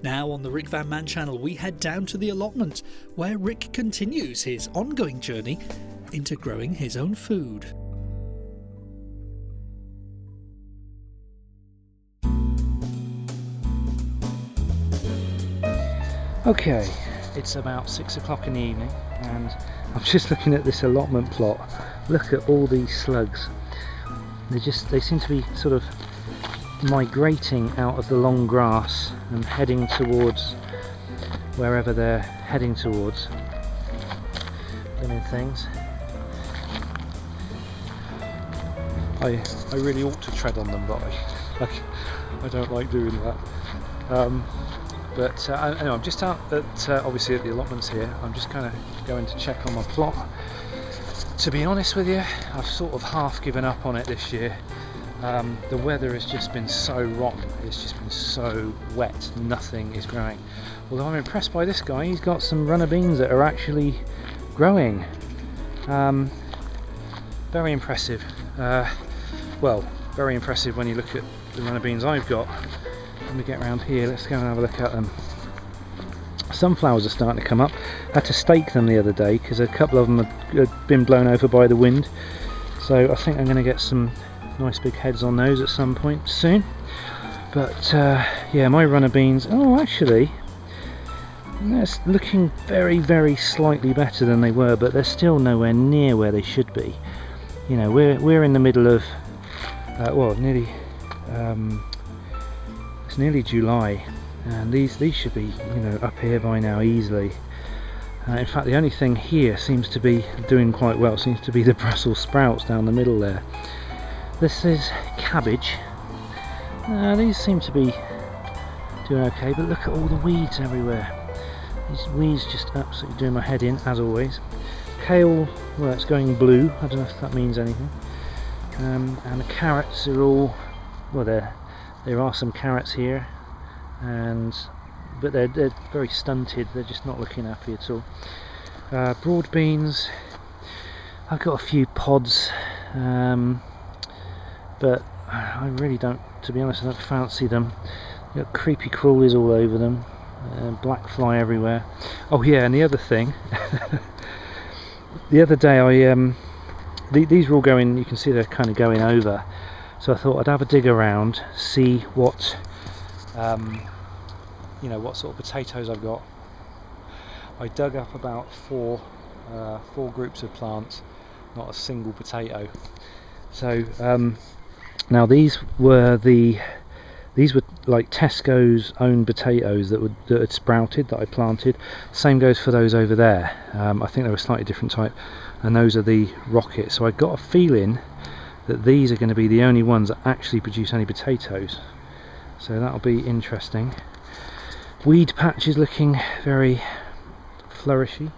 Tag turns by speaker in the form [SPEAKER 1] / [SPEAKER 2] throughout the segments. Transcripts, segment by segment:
[SPEAKER 1] Now on the RickVanMan channel, we head down to the allotment, where Rick continues his ongoing journey into growing his own food.
[SPEAKER 2] Okay, it's about 6 o'clock in the evening and I'm just looking at this allotment plot. Look at all these slugs. They seem to be sort of migrating out of the long grass and heading towards wherever they're heading towards. Doing things. I really ought to tread on them, but I don't like doing that. Anyway, I'm just out at obviously at the allotments here. I'm just kind of going to check on my plot. To be honest with you, I've sort of half given up on it this year. The weather has just been so rotten. It's just been so wet. Nothing is growing. Although I'm impressed by this guy. He's got some runner beans that are actually growing. Very impressive. Well, very impressive when you look at the runner beans I've got. When we get around here, let's go and have a look at them. Sunflowers are starting to come up. I had to stake them the other day because a couple of them had been blown over by the wind. So I think I'm going to get some nice big heads on those at some point soon. But yeah, my runner beans, oh actually, they're looking very, very slightly better than they were, but they're still nowhere near where they should be. You know, we're in the middle of, well, nearly, it's nearly July, and these should be, you know, up here by now easily. In fact, the only thing here seems to be doing quite well seems to be the Brussels sprouts down the middle there. This is cabbage. These seem to be doing okay, but look at all the weeds everywhere. These weeds just absolutely doing my head in, as always. Kale, well, it's going blue. I don't know if that means anything. And the carrots are all, well, there are some carrots here, but they're very stunted. They're just not looking happy at all. Broad beans, I've got a few pods, but I really don't, to be honest, I don't fancy them. They've got creepy crawlies all over them, black fly everywhere. Oh yeah, and the other thing, the other day these were all going, you can see they're kind of going over. So I thought I'd have a dig around, see what, you know, what sort of potatoes I've got. I dug up about four groups of plants, not a single potato. So now these were like Tesco's own potatoes that had sprouted, that I planted. Same goes for those over there. I think they were a slightly different type, and those are the rockets. So I got a feeling that these are going to be the only ones that actually produce any potatoes. So that'll be interesting. Weed patch is looking very flourishy.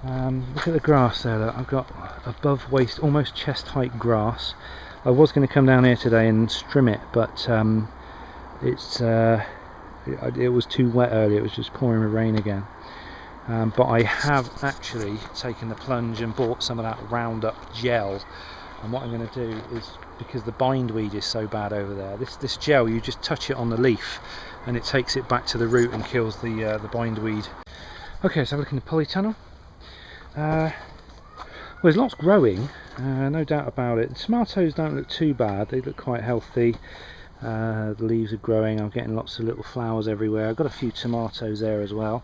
[SPEAKER 2] Look at the grass there. Look, I've got above waist, almost chest height grass. I was going to come down here today and trim it, but it was too wet earlier. It was just pouring with rain again. But I have actually taken the plunge and bought some of that Roundup gel. And what I'm going to do is, because the bindweed is so bad over there, this gel, you just touch it on the leaf and it takes it back to the root and kills the bindweed. Okay, so we're looking at polytunnel. Well, there's lots growing, no doubt about it. The tomatoes don't look too bad, they look quite healthy. The leaves are growing, I'm getting lots of little flowers everywhere. I've got a few tomatoes there as well.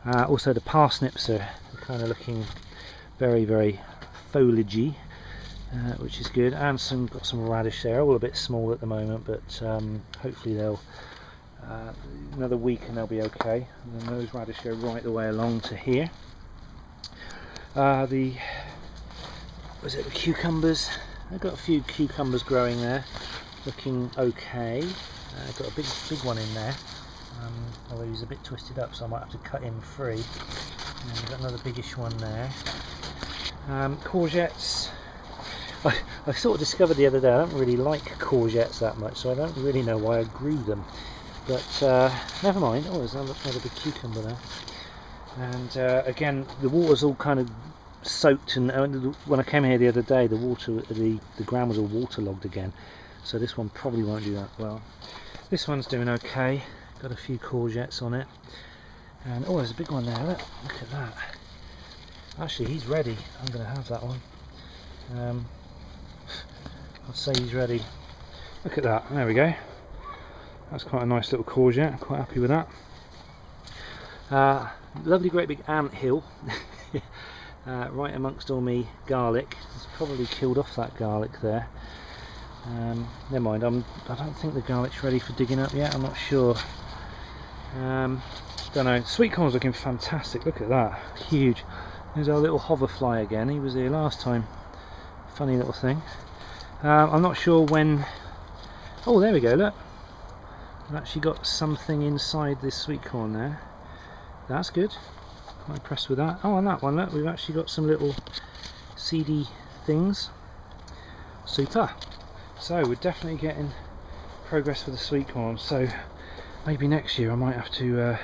[SPEAKER 2] Also the parsnips are kind of looking very, very foliagey. Which is good, and got some radish there, all a bit small at the moment, but hopefully they'll another week and they'll be okay. And then those radish go right the way along to here. The cucumbers? I've got a few cucumbers growing there, looking okay. I've got a big one in there, although he's a bit twisted up, so I might have to cut him free. And we've got another biggish one there. Courgettes. I sort of discovered the other day I don't really like courgettes that much, so I don't really know why I grew them. But never mind. Oh, there's another big cucumber there. And again, the water's all kind of soaked, and when I came here the other day, the ground was all waterlogged again. So this one probably won't do that well. This one's doing okay. got a few courgettes on it, and oh, there's a big one there. Look at that. Actually, he's ready. I'm going to have that one. I'd say he's ready. Look at that. There we go. That's quite a nice little courgette. I'm quite happy with that. Lovely great big ant hill right amongst all me garlic. It's probably killed off that garlic there. Never mind, I don't think the garlic's ready for digging up yet. I'm not sure. Don't know. Sweet corn's looking fantastic. Look at that, huge. There's our little hoverfly again. He was here last time. Funny little thing. I'm not sure when. Oh, there we go. Look, I've actually got something inside this sweet corn there. That's good. Quite impressed with that. Oh, on that one, look, we've actually got some little seedy things. Super. So we're definitely getting progress for the sweet corn. So maybe next year I might have to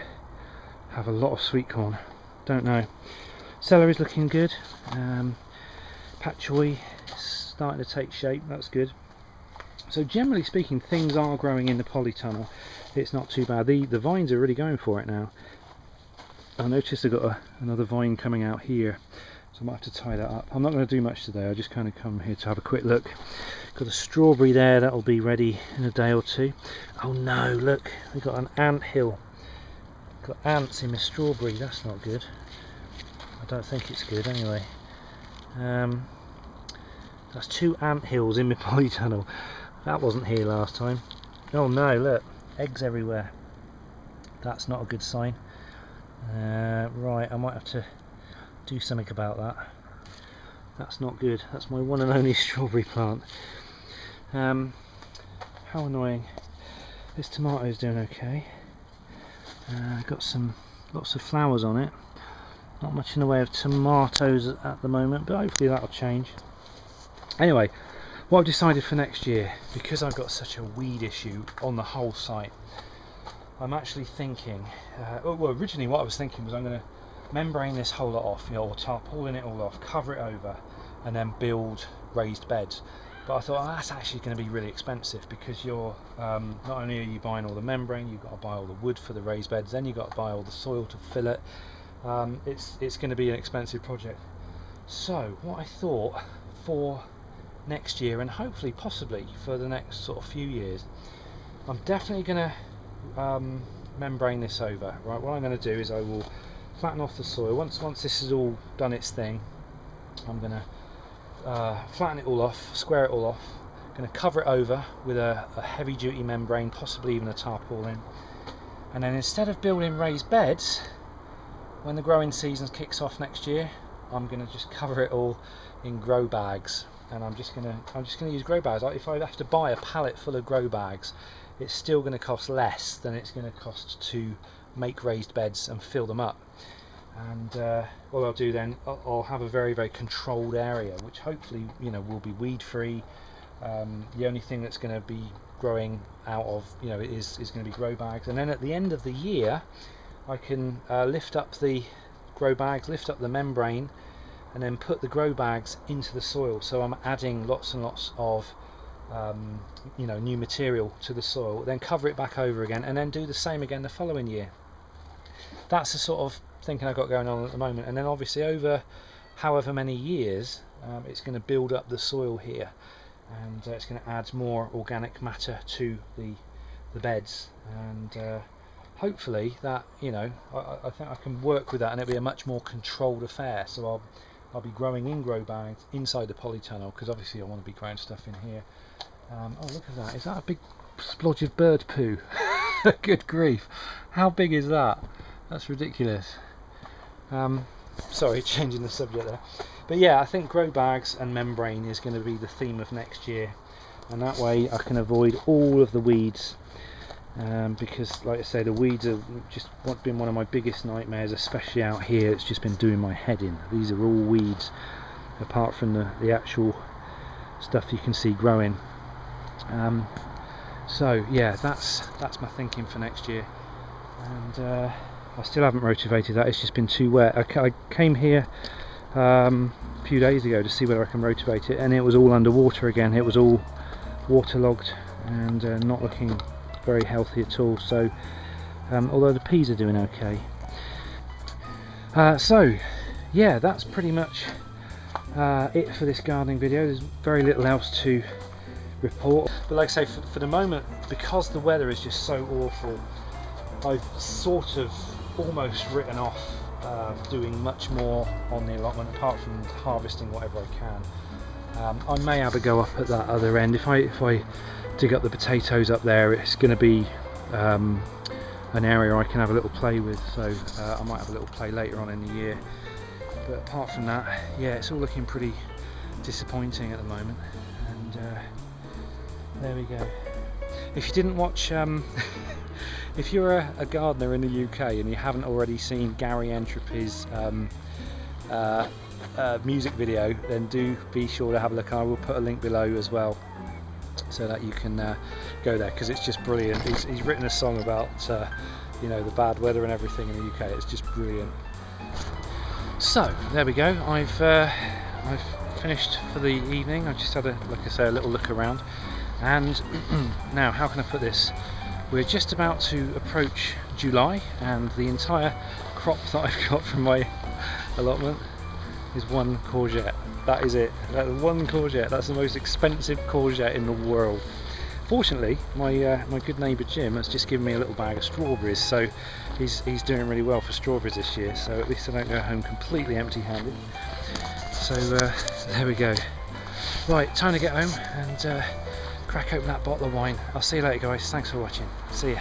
[SPEAKER 2] have a lot of sweet corn. Don't know. Celery's looking good. Pak choy is starting to take shape. That's good. So generally speaking, things are growing in the polytunnel. It's not too bad. The vines are really going for it now. I noticed I've got another vine coming out here, so I might have to tie that up. I'm not going to do much today. I just kind of come here to have a quick look. Got a strawberry there. That'll be ready in a day or two. Oh no, look, we've got an ant hill. Got ants in my strawberry. That's not good. I don't think it's good anyway. That's 2 ant hills in my polytunnel. That wasn't here last time. Oh no, look, eggs everywhere. That's not a good sign. Right, I might have to do something about that. That's not good. That's my one and only strawberry plant. How annoying. This tomato's doing okay. Got lots of flowers on it. Not much in the way of tomatoes at the moment, but hopefully that'll change. Anyway, what I've decided for next year, because I've got such a weed issue on the whole site, I'm actually thinking, well, originally what I was thinking was I'm going to membrane this whole lot off, or tarpaulin it all off, cover it over, and then build raised beds. But I thought, oh, that's actually going to be really expensive, because you're not only are you buying all the membrane, you've got to buy all the wood for the raised beds, then you've got to buy all the soil to fill it. It's going to be an expensive project. So what I thought for next year, and hopefully possibly for the next sort of few years, I'm definitely going to membrane this over. Right, what I'm going to do is I will flatten off the soil. Once this has all done its thing, I'm going to flatten it all off, square it all off. I'm going to cover it over with a heavy duty membrane, possibly even a tarpaulin, and then instead of building raised beds, when the growing season kicks off next year, I'm going to just cover it all in grow bags, and I'm just going to use grow bags. If I have to buy a pallet full of grow bags, it's still going to cost less than it's going to cost to make raised beds and fill them up. And what I'll do then, I'll have a very, very controlled area, which hopefully, you know, will be weed free. The only thing that's going to be growing out of, you know, is going to be grow bags. And then at the end of the year, I can lift up the grow bags, lift up the membrane, and then put the grow bags into the soil. So I'm adding lots and lots of you know, new material to the soil, then cover it back over again, and then do the same again the following year. That's the sort of thinking I've got going on at the moment. And then obviously over however many years, it's going to build up the soil here, and it's going to add more organic matter to the beds, and hopefully that, you know, I think I can work with that, and it'll be a much more controlled affair. So I'll be growing in grow bags inside the polytunnel, because obviously I want to be growing stuff in here. Oh, look at that. Is that a big splodge of bird poo? Good grief. How big is that? That's ridiculous. Sorry, changing the subject there. But yeah, I think grow bags and membrane is going to be the theme of next year. And that way I can avoid all of the weeds. Because, like I say, the weeds have just been one of my biggest nightmares, especially out here. It's just been doing my head in. These are all weeds, apart from the actual stuff you can see growing. So yeah, that's my thinking for next year, and I still haven't rotivated that. It's just been too wet. I came here a few days ago to see whether I can rotivate it, and it was all underwater again. It was all waterlogged and not looking very healthy at all. So although the peas are doing okay. So yeah, that's pretty much it for this gardening video. There's very little else to report, but like I say, for the moment, because the weather is just so awful, I've sort of almost written off doing much more on the allotment apart from harvesting whatever I can. I may have a go up at that other end. If I dig up the potatoes up there, it's going to be an area I can have a little play with, so I might have a little play later on in the year. But apart from that, yeah, it's all looking pretty disappointing at the moment. And there we go. If you didn't watch, if you're a gardener in the UK and you haven't already seen Gary Entropy's music video, then do be sure to have a look. I will put a link below as well, so that you can go there, because it's just brilliant. He's written a song about you know, the bad weather and everything in the UK. It's just brilliant. So there we go. I've finished for the evening. I just had like I say, a little look around, and now how can I put this? We're just about to approach July, and the entire crop that I've got from my allotment is one courgette. That is it. That one courgette. That's the most expensive courgette in the world. Fortunately, my good neighbour Jim has just given me a little bag of strawberries, so he's doing really well for strawberries this year. So at least I don't go home completely empty-handed. So there we go. Right, time to get home and crack open that bottle of wine. I'll see you later, guys. Thanks for watching. See ya.